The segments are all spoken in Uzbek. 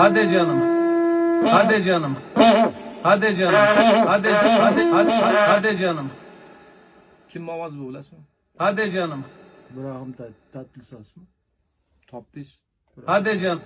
Hadi canım. Hadi canım. Hadi canım. Hadi canım. Kim ovoz bu bilasizmi? Hadi canım. Ibrahim Tatlısasmi? Topdis. Hadi canım.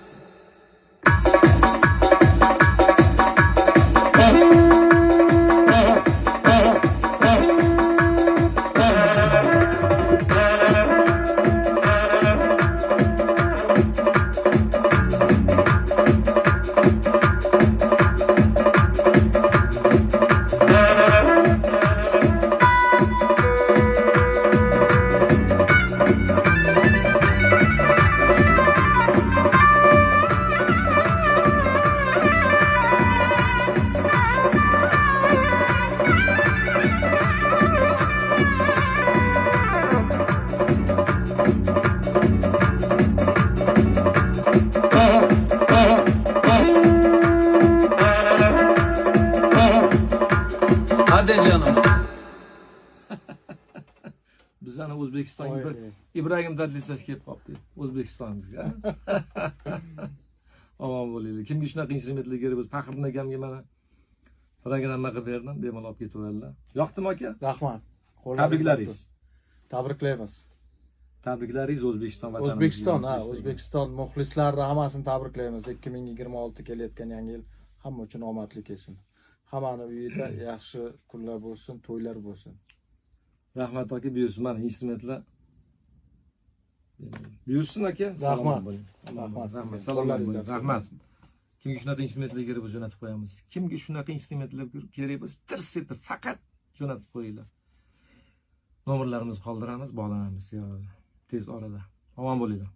Hadi canım. Bizani O'zbekistonga bir Ibrahim Tatlısas kelib qolibdi. O'zbekistonimizga. Omon bo'linglar. Kimga shunaqa instrumentlar kerak bo'lsa, Faxriddin akamga mana programma qilib berdim, bemalol olib ketaveradilar. Yoqdimi aka? Rahmat. Tabriklaringiz. Tabriklaymiz. Tabriklaringiz O'zbekiston vatanimizga. O'zbekiston, O'zbekiston muxlislarini hammasini tabriklaymiz. 2026 kelayotgan yangi yil hamma uchun omadli kelsin. Hammani uyida yaxshi kunlar bo'lsin, to'ylar bo'lsin. Rahmat aka, buyursin mana instrumentlar. Buyursin aka. Rahmat. Rahmat. Salomlar bo'ling. Rahmat. Kimga shunaqa instrumentlar kerak bo'lsa jo'natib qo'yamiz. Kimga shunaqa instrumentlar kerak bo'lsa tirs etib faqat jo'natib qo'yinglar. Nomerlarimizni qoldiramiz, bog'lanamiz tez orada. Omon bo'linglar.